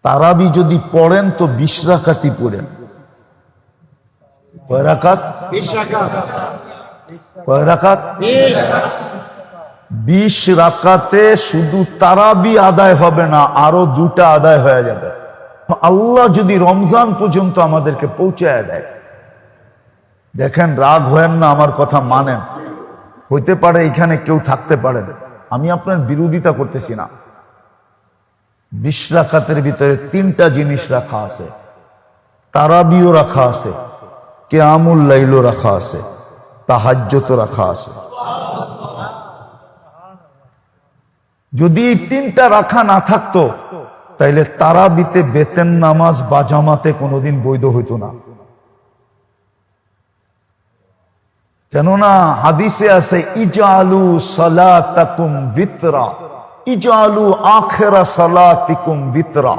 তারাবি যদি পড়েন তো 20 রাকাতই পড়েন। কয় রাকাত? 20 রাকাত। কয় রাকাত? 20 রাকাতে শুধু তারাবি আদায় হবে না, আরো 2টা আদায় হয়ে যাবে। আল্লাহ যদি রমজান পর্যন্ত আমাদেরকে পৌঁছায় দেয়, দেখেন রাগ হয়েন না, আমার কথা মানেন। হইতে পারে এখানে কেউ থাকতে পারে, আমি আপনার বিরোধিতা করতেছি না। 20 রাকাতের ভিতরে 3টা জিনিস রাখা আছে, তারাবিও রাখা আছে, কিয়ামুল লাইলও রাখা আছে, তাহাজ্জুদও রাখা আছে। যদি এই 3টা রাখা না থাকতো তাইলে তারাবিতে বেতেন নামাজ বা জামাতে কোনোদিন বৈধ হইতো না। কেননা হাদিসে আছে ইজআলু সালাতাকুম বিতরা, ইজআলু আখিরা সালাতিকুম বিতরা।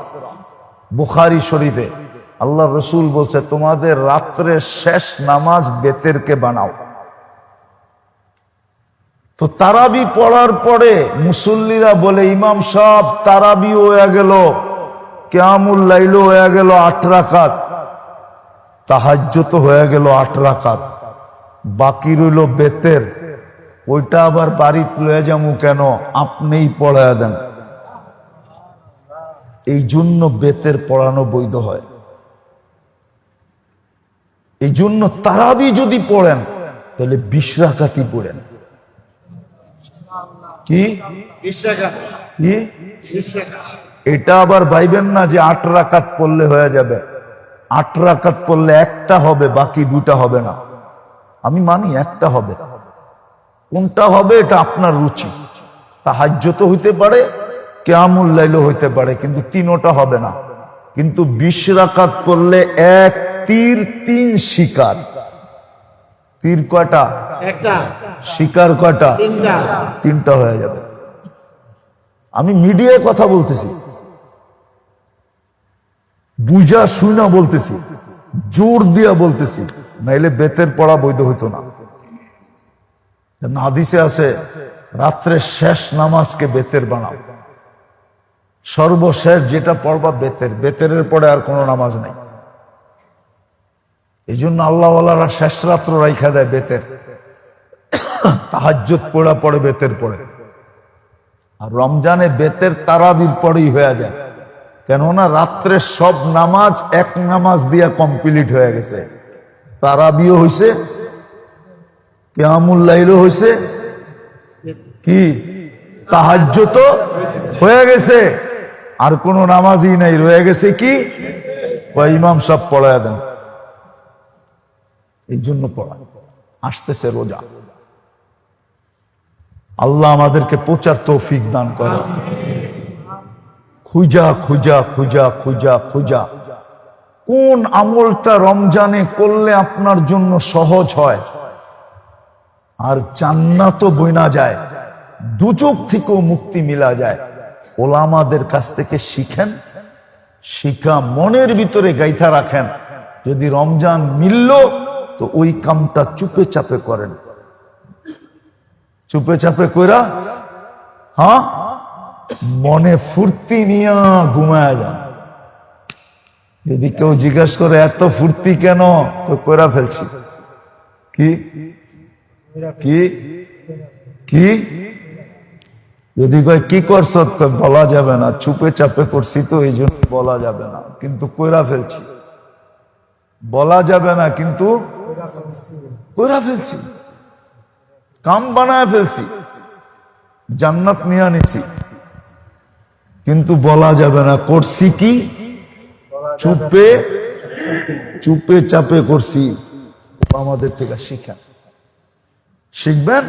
বুখারী শরীফে আল্লাহ রসুল বলছে তোমাদের রাত্রের শেষ নামাজ বেতেরকে বানাও। তো তারাবি পড়ার পরে মুসল্লিরা বলে ইমাম সাহেব তারাবি হয়ে গেল, কিয়ামুল লাইল হয়ে গেল 8 রাকাত, তাহাজ্জুদ হয়ে গেল 8 রাকাত, বাকি রইল বেতের, ওইটা আবার বাড়িতে লয়ে যাবো কেন? আপনিই পড়ায়া দেন। এই জন্য বেতের পড়ানো বৈধ হয়। এই জন্য তারাবি যদি পড়েন তাহলে 20 রাকাতই পড়েন। কি 20 রাকাত? কি 20 রাকাত? এটা আবার ভাইবেন না যে 8 রাকাত পড়লে হয়ে যাবে। 8 রাকাত পড়লে একটা হবে, বাকি 2টা হবে না। আমি মানি একটা হবে, কোনটা হবে এটা আপনার রুচি। তাহাজ্জুদ হইতে পারে, কিয়ামুল লাইল হইতে পারে, কিন্তু 3টা হবে না। কিন্তু 20 রাকাত পড়লে এক তীর 3 শিকার। তীর কয়টা? একটা। শিকার কয়টা? 3টা। 3টা হয়ে যাবে। আমি মিডিয়ায় কথা বলতেছি, বুঝা শুনা বলতেছি, জোর দিয়া বলতেছি, নাইলে বেতের পড়া বৈধ হইতো না। হাদিসে আছে রাত্রে শেষ নামাজকে বেতের বানাও। সর্বশেষ যেটা পড়বা বেতের, বেতের পরে আর কোনো নামাজ নাই। এই জন্য আল্লাহওয়ালারা শেষ রাত্র রাইখা দেয় বেতের, তাহাজ্জুদ পড়া পড়ে বেতের পড়ে। আর রমজানে বেতের তারাবির পরেই হয়ে যায়, কেননা রাত্রে সব নামাজ এক নামাজ দিয়া কমপ্লিট হয়ে গেছে। তারাবিও হইছে, কিয়ামুল লাইলও হইছে, কি তাহাজ্জুদ হয়ে গেছে, আর কোন নামাজই নাই, রয়ে গেছে কি ইমাম সাহেব পড়ায় দেন। এই জন্য পড়া। আসতেছে রোজা, আল্লাহ আমাদেরকে প্রচার তৌফিক দান করে। খুঁজা খুঁজা খুঁজা খুঁজা খুঁজা কোন আমলটা রমজানে করলে আপনার জন্য সহজ হয় আর জান্নাতও বইনা যায়, দুচোখ থেকেও মুক্তি মিলা যায়। ওলামাদের কাছ থেকে শিখেন, শিখা মনের ভিতরে গাইথা রাখেন। যদি রমজান মিলল তো ওই কামটা চুপে চাপে করেন, চুপে চাপে কইরা হ্যাঁ মনে ফুর্তি নিয়া ঘুমায় যান। যদি কেউ জিজ্ঞেস করে এত ফুর্তি কেন, তো কইরা ফেলছি। কি কি কি যদি কয় কি করছ, বলা যাবে না, চুপে চাপে করছি তো এই জন্য বলা যাবে না, কিন্তু কইরা ফেলছি। বলা যাবে না কিন্তু কইরা ফেলছি, কাম বানায় ফেলছি, জান্নাত নিয়ে নিছি, কিন্তু বলা যাবে না করছি কি, চুপে চুপে চাপে করছি। আমাদের থেকে শিখেন, শিখবেন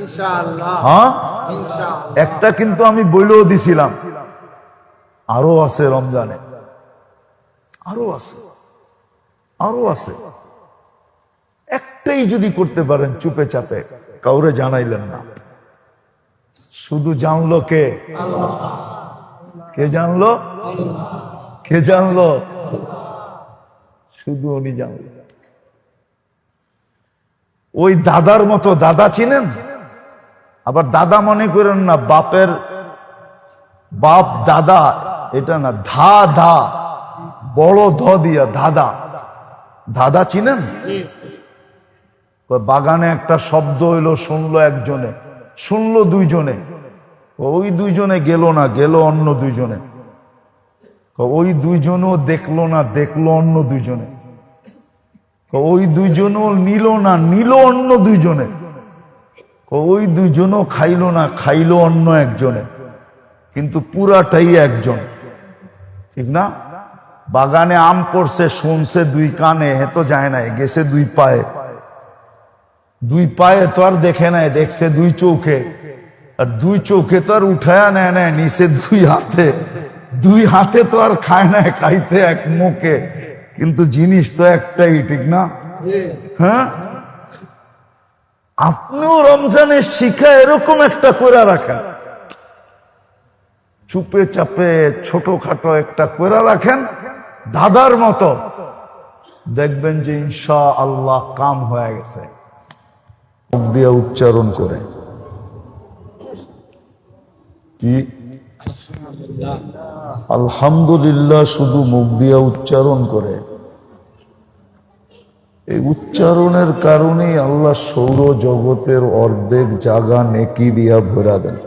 ইনশাআল্লাহ। হ্যাঁ, ইনশাআল্লাহ। একটা কিন্তু আমি বইলেও দিছিলাম, আরো আছে রমজানে, আরো আছে, আরো আছে। একটাই যদি করতে পারেন চুপে চাপে, কাউরে জানাইলেন না, শুধু জানলো কে? কে জানলো? কে জানলো? শুধু উনি জানলো। ওই দাদার মতো, দাদা চিনেন? আবার দাদা মনে করেন না বাপের বাপ দাদা এটা না, ধা ধা, বড় ধ দিয়া ধাঁধা। ধাঁধা চিনেন? জি বাগানে একটা শব্দ হইলো, শুনলো একজনে, শুনলো দুইজনে, ওই দুইজনে গেল না, গেল অন্য দুইজনে, ওই দুইজনও দেখলো না, দেখলো অন্য দুইজনে, ওই দুইজনও নিল না, নিল অন্য দুইজনে, ওই দুইজনও খাইলো না, খাইলো অন্য একজনে, কিন্তু পুরাটাই একজন। ঠিক না? বাগানে আম পড়ছে, শুনছে দুই কানে, হে তো যায় নাই, গেছে দুই পায়ে, দুই পায়ে তো আর দেখে নাই, দেখছে দুই চোখে, আর দুই চোখে তো আর উঠায়া নেয় নাই, নিচে দুই হাতে, দুই হাতে তো আর খায় নাই, খাইছে এক মুখে, কিন্তু জিনিস তো একটাই। ঠিক না? জি হ্যাঁ, আপনিও রমজানের শিখা এরকম একটা করে রাখেন, চুপে চাপে ছোটখাটো একটা করে রাখেন, দাদার মতো, দেখবেন যে ইনশা আল্লাহ কাম হয়ে গেছে। মুখ দিয়ে উচ্চারণ করে কি আলহামদুলিল্লাহ, শুধু মুখ দিয়ে উচ্চারণ করে, এই উচ্চারণের কারণেই আল্লাহ সৌর জগতের অর্ধেক জায়গা নেকি দিয়া ভরা দেন।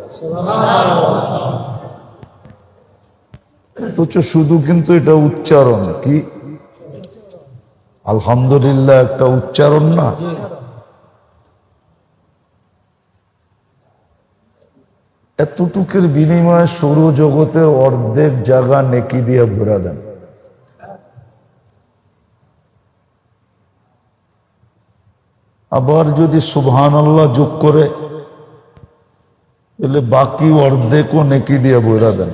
অথচ শুধু কিন্তু এটা উচ্চারণ, কি আলহামদুলিল্লাহ একটা উচ্চারণ না? এতটুকুর বিনিময়ে সৌরজগতের অর্ধেক জায়গা নেকি দিয়ে ভরা দেন। আবার যদি সুবহানাল্লাহ যোগ করে, তাহলে বাকি অর্ধেকও নেকি দিয়ে ভরা দেন,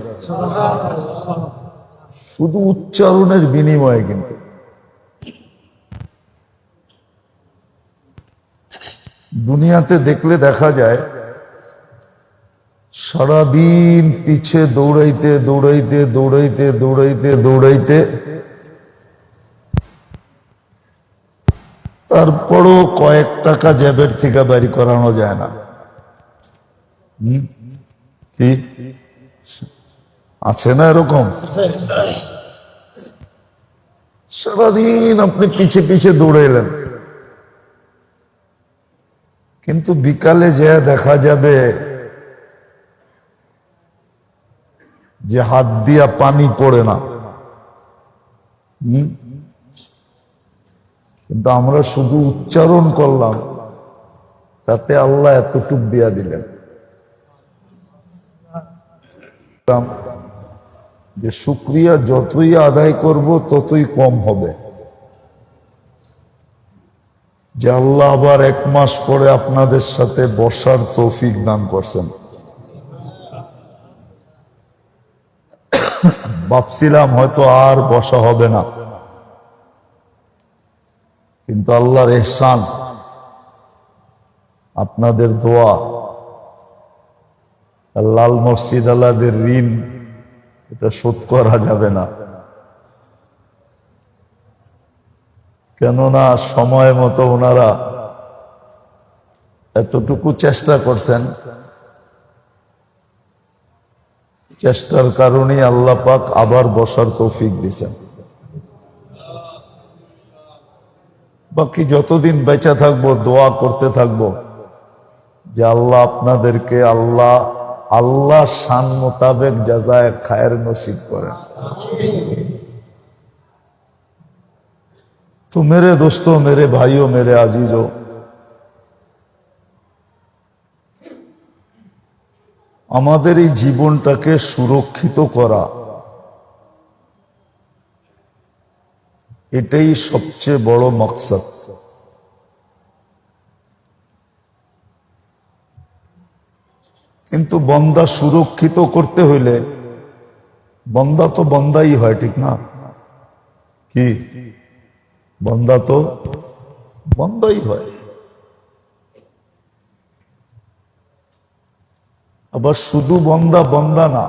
শুধু উচ্চারণের বিনিময়ে। কিন্তু দুনিয়াতে দেখলে দেখা যায়, সারাদিন পিছে দৌড়াইতে দৌড়াইতে দৌড়াইতে দৌড়াইতে দৌড়াইতে, তারপরও কয়েক টাকা জেবের থেকে বাড়ি করানো যায় না। কি আছে না এরকম? সারাদিন আপনি পিছে পিছে দৌড়াইলেন, কিন্তু বিকালে যে দেখা যাবে যে হাত দিয়া পানি পড়ে না। কিন্তু আমরা শুধু উচ্চারণ করলাম, তাতে আল্লাহ এতটুক দিয়া দিলেন যে শুকরিয়া যতই আদায় করব ততই কম হবে। যে আল্লাহ আবার 1 মাস পরে আপনাদের সাথে বসার তৌফিক দান করছেন। ভাবছিলাম হয়তো আর বসা হবে না, কিন্তু আল্লাহর ইহসান, আপনাদের দোয়া, লাল মসজিদ আলাদের ঋণ, এটা শোধ করা যাবে না। কেননা সময় মতো ওনারা এতটুকু চেষ্টা করছেন, চেষ্টার কারণেই আল্লাহ পাক আবার বসার তৌফিক দিয়েছেন। বাকি যতদিন বেঁচে থাকবো দোয়া করতে থাকবো যে আল্লাহ আপনাদেরকে আল্লাহ শান মোতাবেক জাযায়ে খায়ের নসিব করেন। तो मेरे दोस्तों, मेरे भाइयों, मेरे आजीजों, আমাদের এই জীবনটাকে সুরক্ষিত করা, এটাই সবচেয়ে বড় মকসদ। কিন্তু বন্দা সুরক্ষিত করতে হইলে বন্দা তো বন্দাই হয়, ঠিক না? কি বন্দা তো বন্দাই হয়। আবার শুধু বন্দা বন্দা না,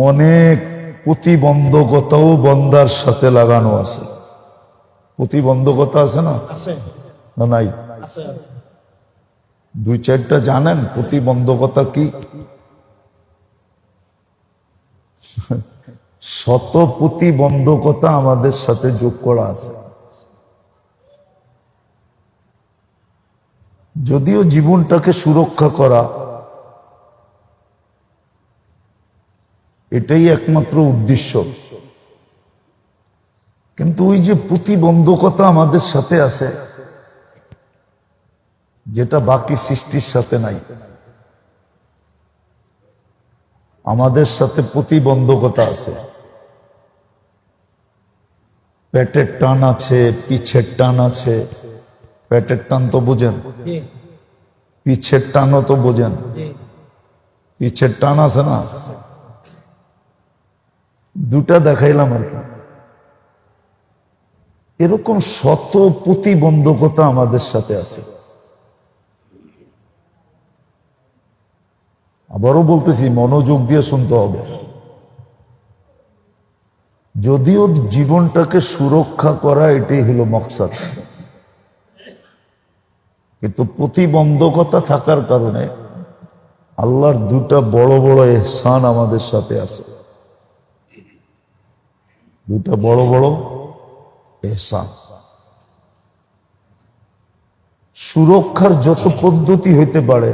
অনেক প্রতিবন্ধকতাও বন্দার সাথে লাগানো আছে। প্রতিবন্ধকতা আছে না? আছে না নাই? আছে আছে দুই চারটা জানেন প্রতিবন্ধকতা কি? শত প্রতিবন্ধকতা আমাদের সাথে যোগ করা আছে। যদিও জীবনটাকে সুরক্ষা করা এটাই একমাত্র উদ্দেশ্য, কিন্তু ওই যে প্রতিবন্ধকতা আমাদের সাথে আছে যেটা বাকি সৃষ্টির সাথে নাই। আমাদের সাথে প্রতিবন্ধকতা আছে, পেটের টান আছে, পিছের টান আছে। পেটের টান তো বোঝেন, জি পিছের টানও তো বোঝেন। জি পিছের টান আছে না, দুটা দেখাইলাম আর কি। এরকম শত প্রতিবন্ধকতা আমাদের সাথে আছে। আবারও বলতেছি, মনোযোগ দিয়ে শুনতে হবে। যদিও জীবনটাকে সুরক্ষা করা এটাই হলো মকসদ, কিন্তু প্রতিবন্ধকতা থাকার কারণে আল্লাহর দুটা বড় বড় ইহসান আমাদের সাথে আছে। দুটা বড় বড় ইহসান। সুরক্ষার যত পদ্ধতি হইতে পারে,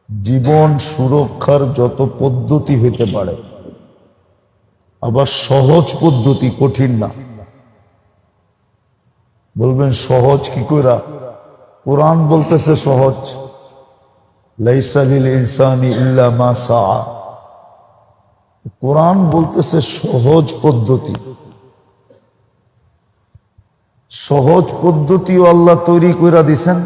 জীবন সুরক্ষার যত পদ্ধতি হইতে পারে, আবার সহজ পদ্ধতি, কঠিন না। বলবেন সহজ কি কইরা? কোরআন বলতেছে সহজ, লাইসা লিল ইনসানি ইল্লা মা সাআ। কোরআন বলতেছে সহজ পদ্ধতি। সহজ পদ্ধতিও আল্লাহ তৈরি কইরা দিছেন।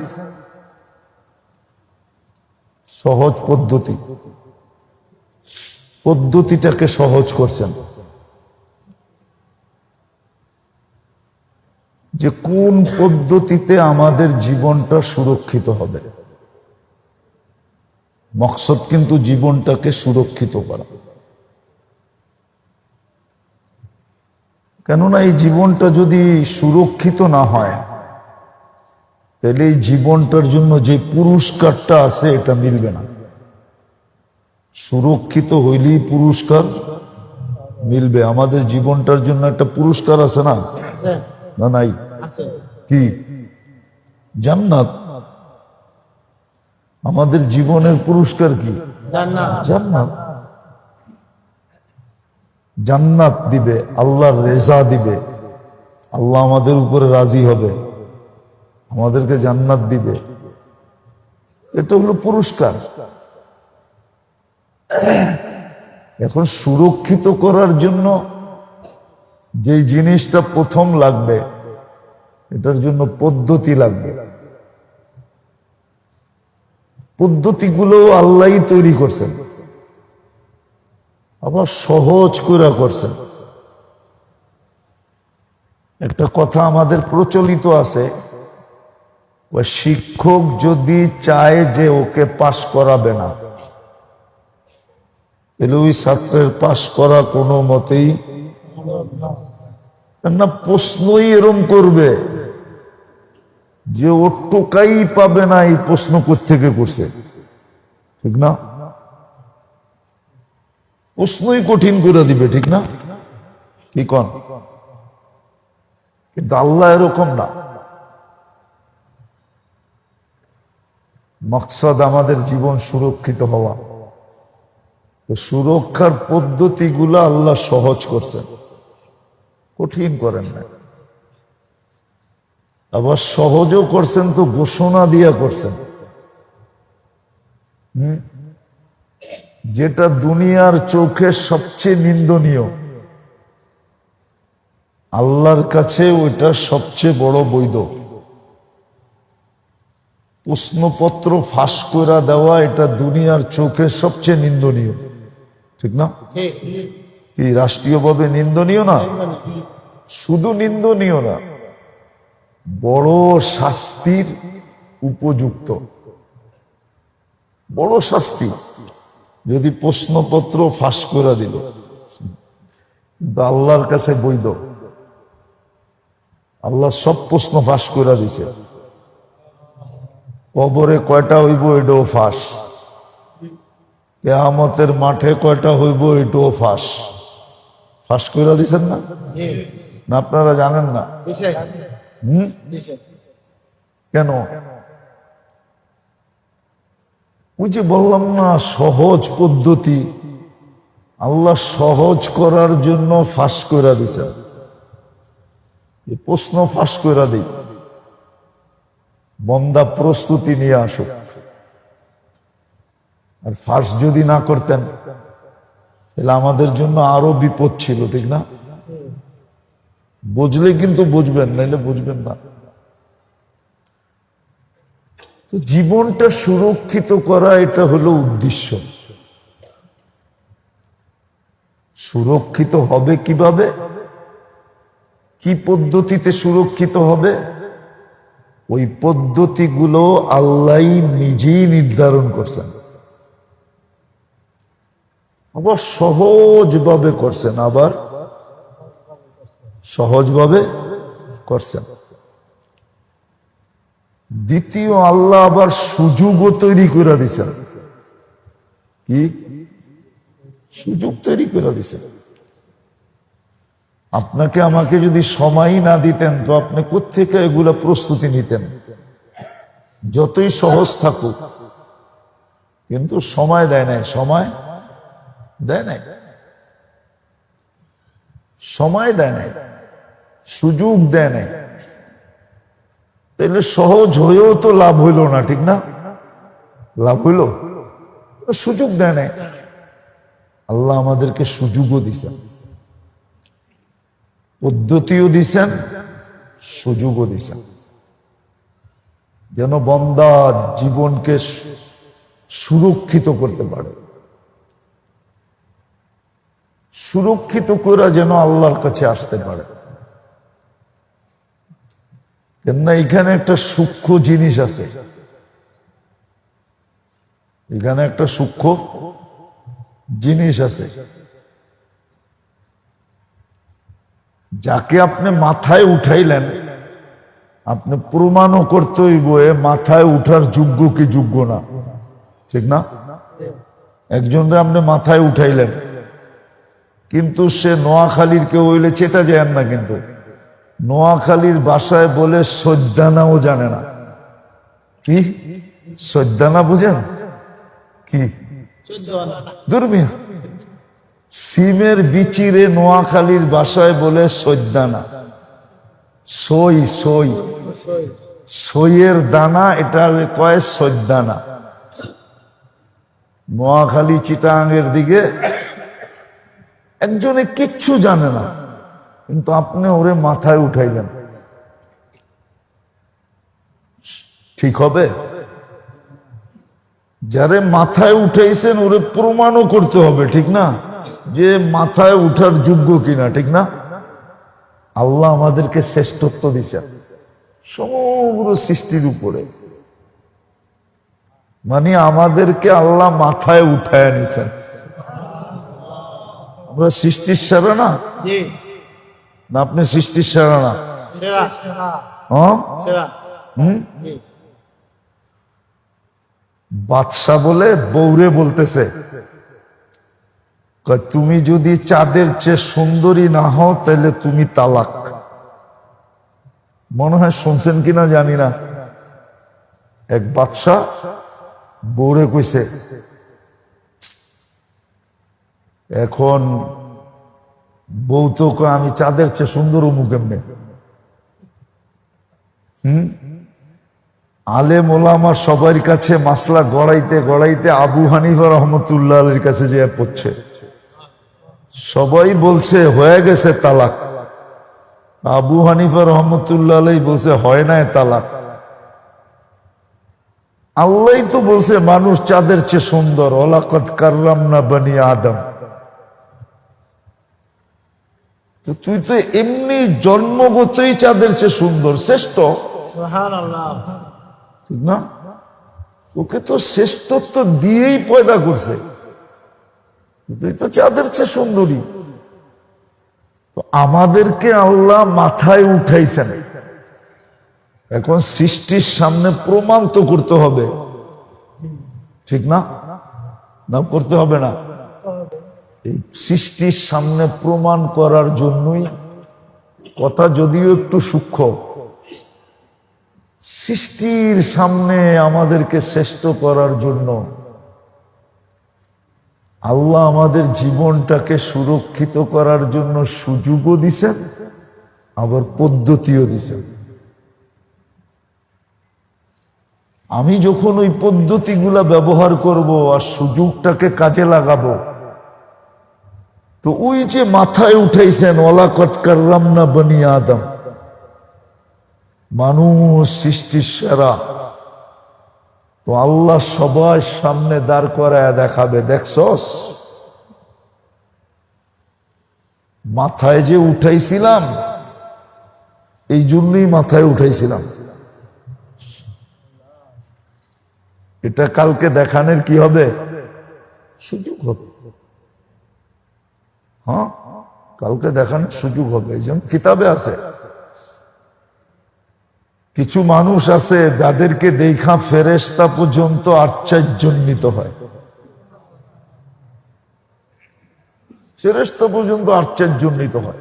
সহজ পদ্ধতি, পদ্ধতিটাকে সহজ করছেন। যে কোন পদ্ধতিতে আমাদের জীবনটা সুরক্ষিত হবে। মকসদ কিন্তু জীবনটাকে সুরক্ষিত করা। কেননা এই জীবনটা যদি সুরক্ষিত না হয়, তাহলে এই জীবনটার জন্য যে পুরস্কারটা আছে এটা মিলবে না। সুরক্ষিত হইলেই পুরস্কার মিলবে। আমাদের জীবনটার জন্য একটা পুরস্কার আছে না? আছে না নাই? আছে কি? জান্নাত। আমাদের জীবনের পুরস্কার কি? জান্নাত জান্নাত। জান্নাত দিবে, আল্লাহর রেজা দিবে। আল্লাহ আমাদের উপরে রাজি হবে, আমাদেরকে জান্নাত দিবে। এটা হলো পুরস্কার। এখন সুরক্ষিত করার জন্য যে জিনিসটা প্রথম লাগবে, এটার জন্য পদ্ধতি লাগবে। পদ্ধতিগুলো আল্লাহই তৈরি করছেন, আবার সহজ করে করছেন। একটা কথা আমাদের প্রচলিত আছে, শিক্ষক যদি চায় যে ওকে পাশ করাবে না, তাহলে ওই ছাত্রের পাশ করা কোনো মতেই না। প্রশ্নই এরম করবে যে ও টোকাই পাবে না, এই প্রশ্ন কোত্থেকে করছে, ঠিক না? প্রশ্নই কঠিন করে দিবে, ঠিক না? কি কন? কিন্তু আল্লাহ এরকম না। মকসদ আমাদের জীবন সুরক্ষিত হওয়া। তো সুরক্ষার পদ্ধতিগুলো আল্লাহ সহজ করছেন, কঠিন করেন না। আবার সহজও করছেন তো ঘোষণা দিয়া করছেন। যেটা দুনিয়ার চোখে সবচেয়ে নিন্দনীয়, আল্লাহর কাছে ওইটা সবচেয়ে বড় বৈধ। প্রশ্নপত্র ফাঁস করে দেওয়া এটা দুনিয়ার চোখে সবচেয়ে নিন্দনীয়, ঠিক না? ঠিক কি রাষ্ট্রীয়ভাবে নিন্দনীয় না? শুধু নিন্দনীয় না, বড় শাস্তির উপযুক্ত। বড় শাস্তি যদি প্রশ্নপত্র ফাঁস করে দিল, কিন্তু আল্লাহর কাছে বৈধ। আল্লাহ সব প্রশ্ন ফাঁস করে দিছে। কবরে কয়টা হইব এটাও ফাঁস, কিয়ামতের মাঠে কয়টা হইব এটাও ফাঁস। ফাঁস করে দিছেন না? না আপনারা জানেন না? কেন? ওই যে বললাম না, সহজ পদ্ধতি, আল্লাহ সহজ করার জন্য ফাঁস করে দিছেন। প্রশ্ন ফাঁস করে দিই, বন্দা প্রস্তুতি নিয়ে আসুক। আর ফাঁস যদি না করতেন তাহলে আমাদের জন্য আরো বিপদ ছিল, ঠিক না? বুঝলে কিন্তু বুঝবেন, নাইলে বুঝবেন না। তো জীবনটা সুরক্ষিত করা, এটা হলো উদ্দেশ্য। সুরক্ষিত হবে কিভাবে, কি পদ্ধতিতে সুরক্ষিত হবে? ওই পদ্ধতিগুলো আল্লাহ নিজেই নির্ধারণ করছেন, আবার সহজভাবে করছেন, আবার সহজভাবে করছেন। দ্বিতীয়, আল্লাহ আবার সুযোগও তৈরি করে দিছেন। কি সুযোগ তৈরি করে দিছেন? আপনাকে আমাকে যদি সময়ই না দিতেন তো আপনি কোত্থেকে এগুলা প্রস্তুতি নিতেন? যতই সহজ থাকুক, কিন্তু সময় দেয় নাই, সময় দেয় নাই, সময় দেয় নাই, সুযোগ দেয় নাই। তাহলে সহজ হয়েও তো লাভ হইল না, ঠিক না? লাভ হইল? সুযোগ দেয় নাই। আল্লাহ আমাদেরকে সুযোগও দিছেন, পদ্ধতিও দিছেন, সুযোগও দিছেন, যেন বান্দা জীবনকে সুরক্ষিত করতে পারে। সুরক্ষিত করে যেন আল্লাহর কাছে আসতে পারে। কেননা এখানে একটা সূক্ষ্ম জিনিস আছে, এখানে একটা সূক্ষ্ম জিনিস আছে। যাকে আপনি মাথায় উঠাইলেন, আপনি প্রমাণও করতে হইব এ মাথায় উঠার যোগ্য কি যোগ্য না, ঠিক না? একজনরে আপনি মাথায় উঠাইলেন, কিন্তু সে নোয়াখালীর কেউ হইলে চেতা যায় না, কিন্তু নোয়াখালীর ভাষায় বলে সজ্জানাও জানে না। কি সজ্জানা বুঝেন? কি দুর্মিয়া? সিমের বিচিরে নোয়াখালীর ভাষায় বলে সজ্জানা। সই সই সইয়ের দানা, এটা কয় সজ্জানা। নোয়াখালী চিটাঙ্গের দিকে একজনে কিচ্ছু জানে না, কিন্তু আপনি ওরে মাথায় উঠাইলেন, ঠিক হবে? যারে মাথায় উঠাইছেন ওরে প্রমাণও করতে হবে, ঠিক না, যে মাথায় উঠার যোগ্য কিনা, ঠিক না? আল্লাহ আমাদেরকে শ্রেষ্ঠত্ব দিচ্ছেন সমগ্র সৃষ্টির উপরে, মানে আমাদেরকে আল্লাহ মাথায় উঠায় নিছেন। আমরা সৃষ্টির সেরা না? না আপনি সৃষ্টির সেরা না? বাদশা বলে বউরে বলতেছে, তুমি যদি চাঁদের চেয়ে সুন্দরী না হও তাহলে তুমি তালাক। মনে হয় শুনছেন কিনা জানি না। এক বাদশা বউরে কইছে, এখন বউ তো কয় আমি চাঁদের চেয়ে সুন্দর মুখ এমনি। আলেম ওলামা সবার কাছে মাসলা গড়াইতে গড়াইতে আবু হানিফা রহমতুল্লাহ আলীর কাছে যে পড়ছে, সবাই বলছে হয়ে গেছে তালাক। আবু হানিফা রহমতুল্লাহ আলী বলছে হয় নাই তালাক। আল্লাহ তো বলছে মানুষ চাঁদের চেয়ে সুন্দর, ওয়ালাকাদ কাররামনা বনি আদম। তো তুই তো এমনি জন্মগতই চাঁদের চেয়ে সুন্দর, শ্রেষ্ঠ, ঠিক না? ওকে তো শ্রেষ্ঠত্ব দিয়েই পয়দা করছে, তুই তো চাঁদের চেয়ে সুন্দরী। তো আমাদেরকে আল্লাহ মাথায় উঠাইছেন, এখন সৃষ্টির সামনে প্রমাণ তো করতে হবে, ঠিক না? না করতে হবে না? এই সৃষ্টির সামনে প্রমাণ করার জন্যই কথা, যদিও একটু সূক্ষ্ম, সৃষ্টির সামনে আমাদেরকে শ্রেষ্ঠ করার জন্য আল্লাহ আমাদের জীবনটাকে সুরক্ষিত করার জন্য সুযোগও দিছেন, আবার পদ্ধতিও দিছেন। আমি যখন ওই পদ্ধতিগুলা ব্যবহার করব আর সুযোগটাকে কাজে লাগাবো, তো ওই যে মাথায় উঠাইছেন ওয়ালাকাদ কাররামনা বনি আদম, মানুষ সৃষ্টির সেরা, তো আল্লাহ সবার সামনে দাঁড় করায় দেখাবে, দেখছস মাথায় যে উঠাইছিলাম, এই জন্যই মাথায় উঠাইছিলাম। এটা কালকে দেখানোর কি হবে? সুযোগ হবে। হ্যাঁ, কালকে দেখানোর সুযোগ হবে। এই জন্য কিতাবে আছে, কিছু মানুষ আছে যাদেরকে দেখা ফেরেশতা পর্যন্ত আশ্চর্যান্বিত হয়, ফেরেশতা পর্যন্ত আশ্চর্যান্বিত হয়,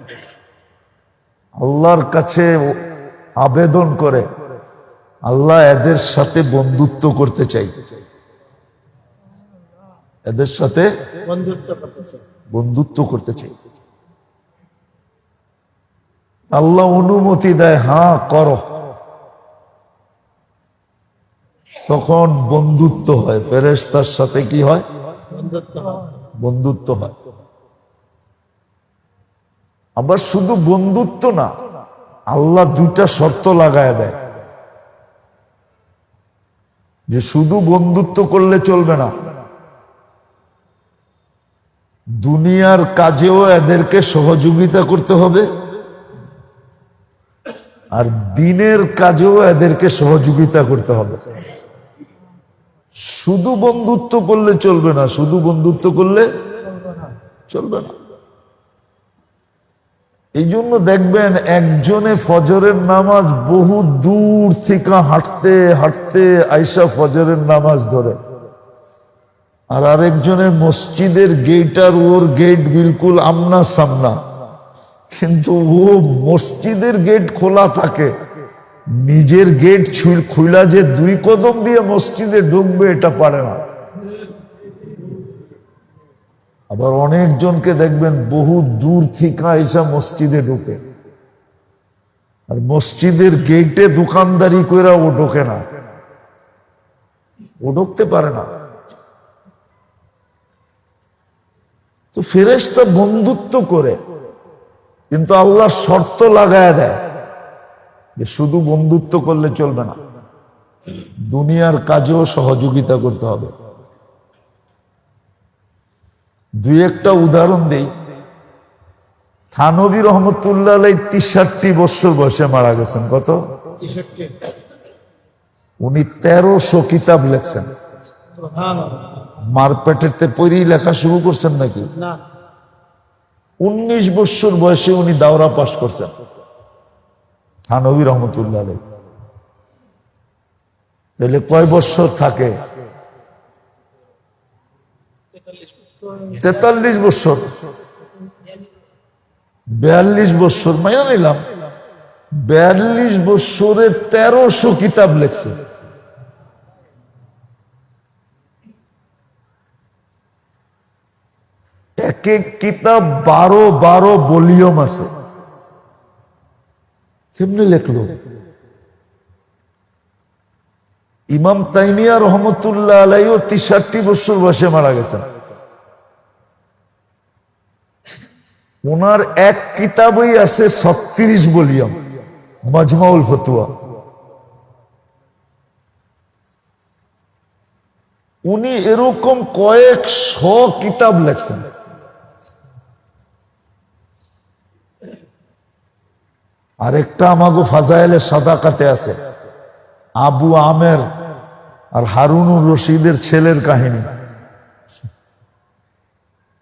আল্লাহর কাছে আবেদন করে, আল্লাহ এদের সাথে বন্ধুত্ব করতে চাই, এদের সাথে বন্ধুত্ব করতে চাই। আল্লাহ অনুমতি দেয়, হ্যাঁ করো, তখন বন্ধুত্ব হয়, ফেরেশতার সাথে কি হয়? বন্ধুত্ব হয়। আবার শুধু বন্ধুত্ব না, আল্লাহ দুটা শর্ত লাগায় দেয়, যে শুধু বন্ধুত্ব করলে চলবে না, দুনিয়ার কাজেও এদেরকে সহযোগিতা করতে হবে, আর দিনের কাজেও এদেরকে সহযোগিতা করতে হবে। শুধু বন্ধুত্ব করলে চলবে না, শুধু বন্ধুত্ব করলে চলবে না। এই জন্য দেখবেন একজনে ফজরের নামাজ বহু দূর থেকে হাঁটতে হাঁটতে আইসা ফজরের নামাজ ধরে, আর আরেকজনের মসজিদের গেট আর ওর গেট বিলকুল আমনা সামনা, কিন্তু ও মসজিদের গেট খোলা থাকে, নিজের গেট খুলা যে 2 কদম দিয়ে মসজিদে ঢুকবে এটা পারে না। আবার অনেকজনকে দেখবেন বহু দূর থেকে এসে মসজিদে ঢুকে, আর মসজিদের গেটে দোকানদারি করে ও ঢোকে না, ও ঢুকতে পারে না। তো ফেরেশতা বন্ধুত্ব করে, কিন্তু আল্লাহ শর্ত লাগায় দেয় যে শুধু বন্ধুত্ব করলে চলবে না, দুনিয়ার কাজেও সহযোগিতা করতে হবে। 2-1টা উদাহরণ দেই। থানবী রহমতুল্লাহ আলাইহি 63 বছর বয়সে মারা গেছেন। কত? উনি 1300 কিতাব লেখছেন। মারপেটের পরেই লেখা শুরু করছেন নাকি? 19 বছর বয়সে উনি দাওরা পাশ করছেন, থানবী রহমতুল্লাহ আলাইহি। তাহলে কয় বছর থাকে? 43 বছর, 42 বছর মাইনা নিলাম, 42 বছরে 1300 কিতাব লেখছে। এক এক কিতাব 12 ভলিউম আছে। কেমনে লেখলো? ইমাম তাইমিয়া রহমতুল্লাহ আলাইহিও 63 বছর বয়সে মারা গেছেন। ওনার এক কিতাবই আছে 36 ভলিউম, মাজমাউল ফতুয়া। উনি এরকম কয়েকশো কিতাব লেখছেন। আরেকটা আমাগো ফাজাইলে সাদাকাতে আছে, আবু আমের আর হারুনুর রশিদের ছেলের কাহিনী।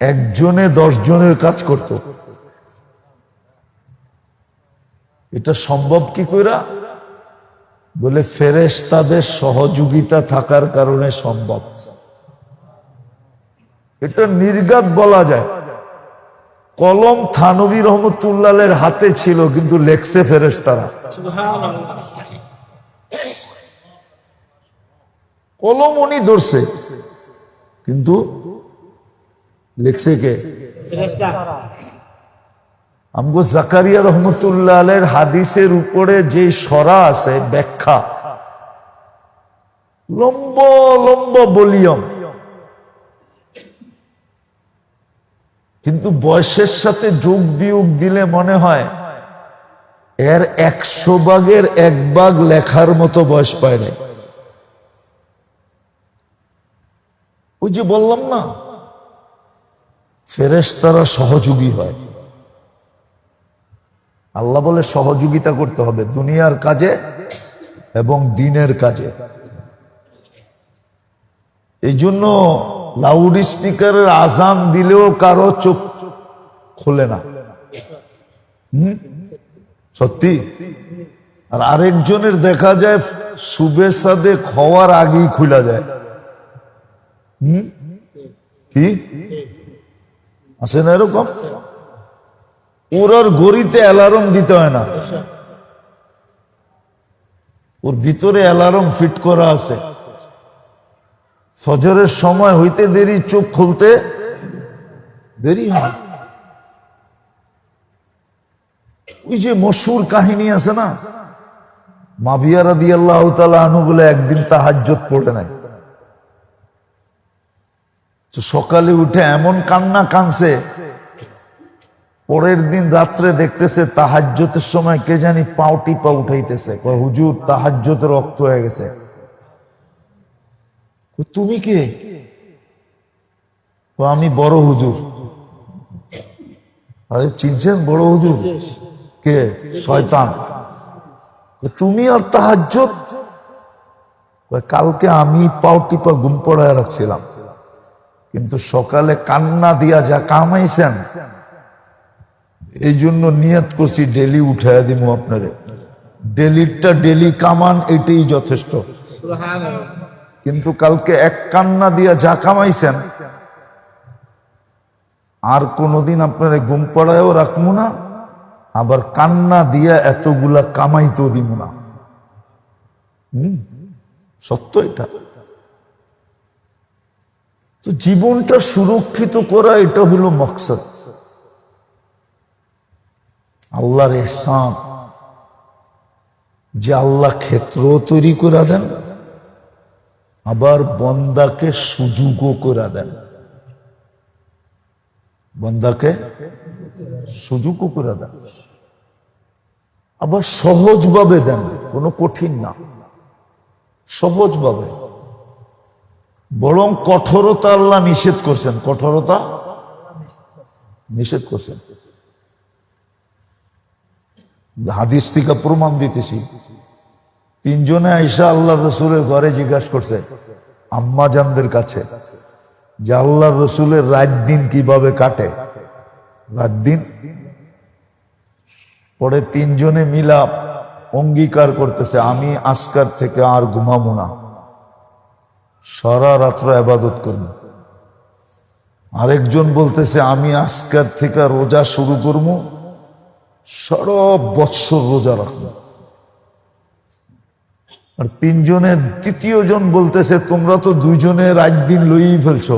একজনে 10 জনের কাজ করত। এটা সম্ভব কি কইরা? বলে ফেরেশতাদের সহযোগিতা থাকার কারণে সম্ভব। এটা নির্ঘাত বলা যায়। কলম থানভী রহমতুল্লাহের হাতে ছিল, কিন্তু লেখছে ফেরেশতারা। কলম উনি ধরছে, কিন্তু লিখছে কে? ফেরেশতা। আমগো জাকারিয়া রহমতুল্লাহ আলাইহির হাদিসের উপরে যে সরা আছে ব্যাখ্যা, লম্বা লম্বা ভলিউম, কিন্তু বয়সের সাথে যোগ বিয়োগ দিলে মনে হয় এর 100 ভাগের 1 ভাগ লেখার মতো বয়স পায় না। ওই যে বললাম না, ফেরেশতারা সহযোগী হয়। আল্লাহ বলে সহযোগিতা করতে হবে দুনিয়ার কাজে এবং দিনের কাজে। এই জন্য লাউড স্পিকারের আজান দিলেও কারো চোখ খোলে না। সত্যি। আর আরেকজনের দেখা যায় সুবে সাদে খাওয়ার আগেই খুলে যায়। কি আছে না এরকম? ওর আর ঘড়িতে অ্যালার্ম দিতে হয় না, ওর ভিতরে অ্যালার্ম ফিট করা আছে। ফজরের সময় হইতে দেরি, চোখ খুলতে দেরি হয়। ওই যে মশহুর কাহিনী আছে না, মাবিয়া রাদিয়াল্লাহু তাআলা আনহু বলে একদিন তাহাজ্জুদ পড়ে নাই, তো সকালে উঠে এমন কান্না কানছে, পরের দিন রাত্রে দেখতেছে তাহাজ্জুদের সময় কে জানি পাও টিপা উঠাইতেছে। কয় হুজুর তাহাজ্জুদের রক্ত হয়ে গেছে। তুমি কে? আমি বড় হুজুর। আরে চিনছেন বড় হুজুর কে? শয়তান। তুমি আর তাহাজ্জুদ? কালকে আমি পাও টিপা ঘুম পড়ায় রাখছিলাম, কিন্তু সকালে কান্না দিয়া যা কামাইছেন, এই জন্য নিয়ত করছি ডেলি উঠাইয়া দিব আপনারে। ডেলিটা ডেলি কামান, এটাই যথেষ্ট। কিন্তু কালকে এক কান্না দিয়া যা কামাইছেন, আর কোনোদিন আপনারে ঘুম পড়ায়ও রাখবো না, আবার কান্না দিয়া এতগুলা কামাইতেও দিব না। সত্য এটা। তো জীবনটা সুরক্ষিত করা, এটা হলো মকসদ। আল্লাহর ইহসান যে আল্লাহ ক্ষেত্র তৈরি করে দেন, আবার বন্দাকে সুযোগও করে দেন। বন্দাকে সুযোগও করে দেন, আবার সহজভাবে দেন, কোনো কঠিন না, সহজভাবে। বরং কঠোরতা আল্লাহ নিষেধ করছেন, কঠোরতা নিষেধ করছেন। হাদিস থেকে প্রমাণ দিতেছি। 3 জনে আইসা আল্লাহ রসুলের ঘরে জিজ্ঞাসা করছে আম্মা জানদের কাছে যে আল্লাহ রসুলের রাত দিন কিভাবে কাটে, রাত দিন। পরে 3 জনে মিলা অঙ্গীকার করতেছে আমি আজকার থেকে আর ঘুমাবো না, সারা রাত্র ইবাদত করব। আরেকজন বলতেছে আমি আজকার থেকে রোজা শুরু করব, সারা বৎসর রোজা রাখবো। আর 3 জনের 3য় জন বলতেছে তোমরা তো 2 জনে রাত দিন লইই ফেলছো,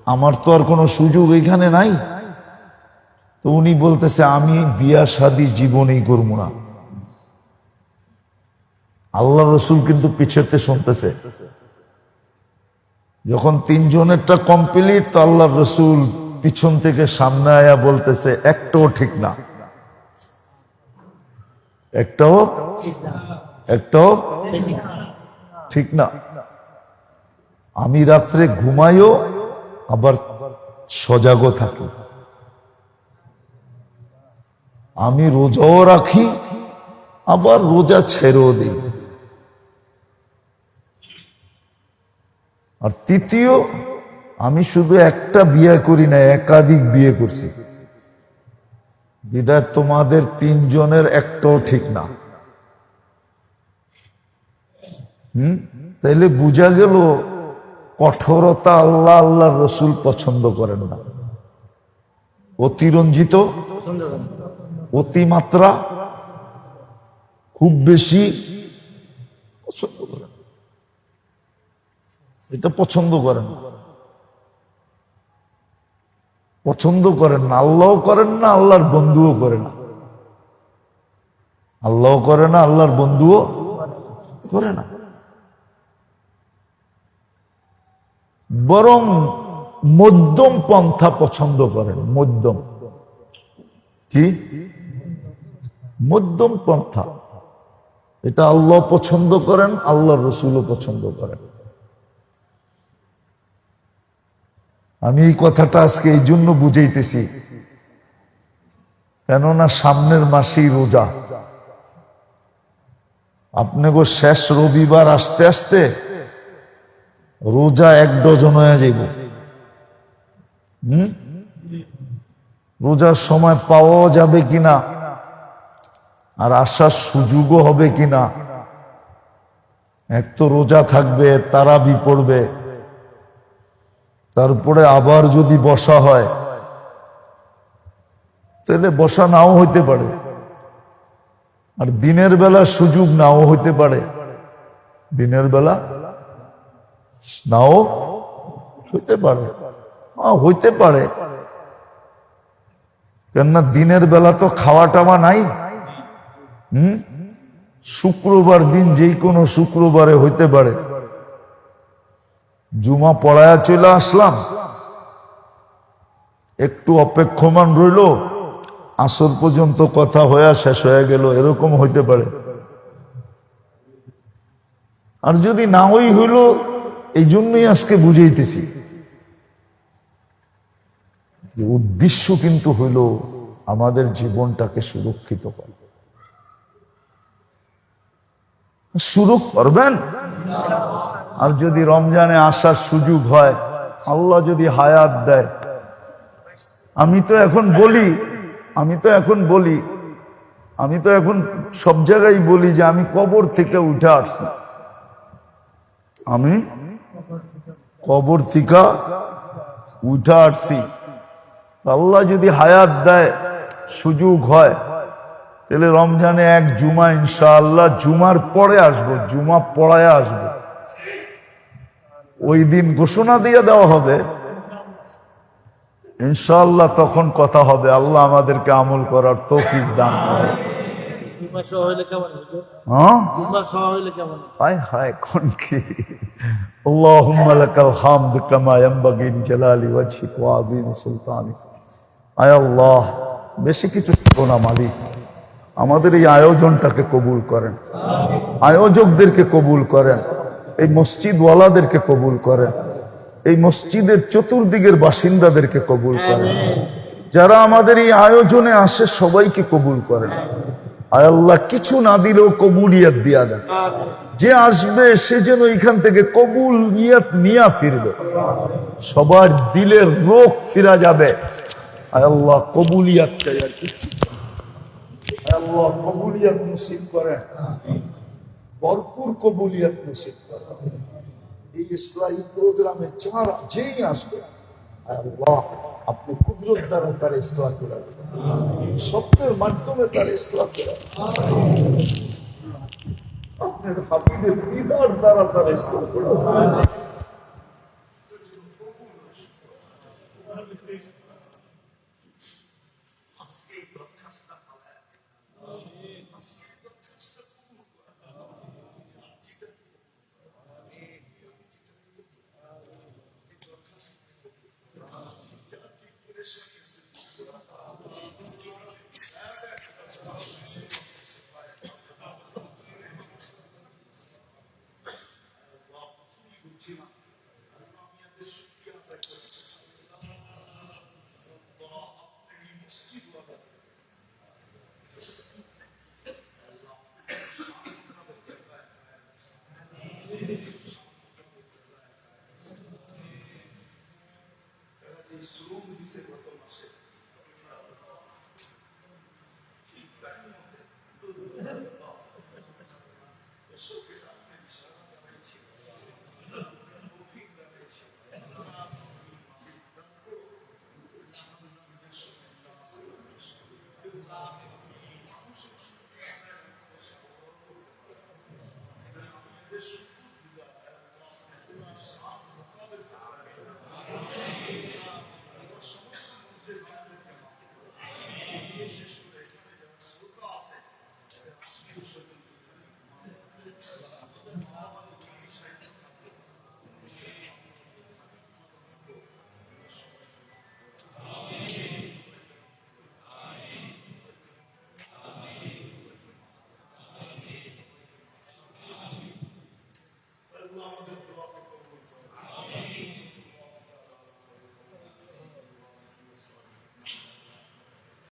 আমার তো আর কোনো সুযোগ এখানে নাই। তো উনি বলতেছে আমি বিয়া শাদী জীবনেই করব না। আল্লাহ রসুল কিন্তু পিছেতে শুনতেছে। যখন 3 জনেরটা কমপ্লিট, তো আল্লাহ রসুল পিছন থেকে সামনে আয়া বলতেছে একটাও ঠিক না, একটাও ঠিক না। আমি রাত্রে ঘুমাইও, আবার সজাগও থাকি। আমি রোজাও রাখি, আবার রোজা ছেড়েও দিই। আর 3য়, আমি শুধু একটা বিয়ে করি না, একাধিক বিয়ে করছি। বিদায় তোমাদের 3 জনের একটাও ঠিক না। তাইলে বোঝা গেল কঠোরতা আল্লাহ আল্লাহর রসুল পছন্দ করেন না, অতিরঞ্জিত, অতিমাত্রা, খুব বেশি পছন্দ করেন, এটা পছন্দ করেন না, পছন্দ করেন না, আল্লাহও করেন না, আল্লাহর বন্ধুও করে না, আল্লাহও করে না, আল্লাহর বন্ধুও করে না। বরং মধ্যম পন্থা পছন্দ করেন, মধ্যম, কি মধ্যম পন্থা, এটা আল্লাহ পছন্দ করেন, আল্লাহর রসুলও পছন্দ করেন। আমি এই কথাটা আজকে এই জন্য বুঝাইতেছি, কেননা সামনের মাসেই রোজা, আপনি গো শেষ রবিবার আসতে আসতে রোজা 1 ডজন হয়ে যাইব। রোজার সময় পাওয়া যাবে কিনা আর আসার সুযোগও হবে কিনা, এক তো রোজা থাকবে, তারাবি পড়বে, তারপরে আবার যদি বসা হয় তাহলে বসা নাও হইতে পারে, আর দিনের বেলা সুযোগ নাও হইতে পারে, দিনের বেলা নাও হইতে পারে, হইতে পারে, কেননা দিনের বেলা তো খাওয়া টাওয়া নাই। শুক্রবার দিন যে কোনো শুক্রবারে হইতে পারে, জুমা পড়ায়া চলে আসলাম, একটু অপেক্ষমান রইল, আসর পর্যন্ত কথা হয়ে শেষ হয়ে গেল, এরকম হইতে পারে। আর যদি না হইল, এই জন্যই আজকে বুঝাইতেছি, উদ্দেশ্য কিন্তু হইল আমাদের জীবনটাকে সুরক্ষিত করা। শুরু করবেন, আর যদি রমজানে আসার সুযোগ হয়, আল্লাহ যদি হায়াত দেয়, আমি তো এখন সব জায়গায় বলি যে আমি কবর থেকে উঠে আসছি, আমি কবর থেকে উঠে আসছি। আল্লাহ যদি হায়াত দেয়, সুযোগ হয়, তাহলে রমজানে 1 জুমা ইনশাআল্লাহ, জুমার পরে আসবো, জুমা পড়ায় আসবো, ওই দিন ঘোষণা দিয়ে দেওয়া হবে ইনশাআল্লাহ, তখন কথা হবে। আল্লাহ আমাদেরকে আমল করার তৌফিক দান করে। হায় হায়, কোন কি, আল্লাহুম্মা লাকাল হামদু কামা ইয়ানবাগি লিজালালি ওয়াজহিক ওয়া আযীমি সুলতানিক। আয় আল্লাহ, বেশি কিছু করো না মালিক, আমাদের এই আয়োজনটাকে কবুল করেন, আয়োজকদেরকে কবুল করেন, এই মসজিদ ওয়ালাদেরকে কবুল করেন, এই মসজিদের চতুর্দিকের বাসিন্দাদেরকে কবুল করেন, যারা আমাদের এই আয়োজনে আসে সবাইকে কবুল করেন। আয় আল্লাহ, কিছু না দিলেও কবুলিয়াত দিয়া দেন, যে আসবে সে যেন এখান থেকে কবুলিয়াত নিয়ে ফিরবে, সবার দিলের রোগ ফিরা যাবে। আয় আল্লাহ, কবুলিয়াত চাই, আর কিছু, আল্লাহ কবুলিয়াত নসিব করেন, ভরপুর কবুলিয়াত নসিব করেন। এই ইসলামী প্রোগ্রামে যেই আসবে, আল্লাহ আপনি কুদরত দ্বারা তার ইসলাম করে, সত্যের মাধ্যমে তার ইসলাম করে, আপনার হাবিবের দিদার দ্বারা তার ইসলাম করে।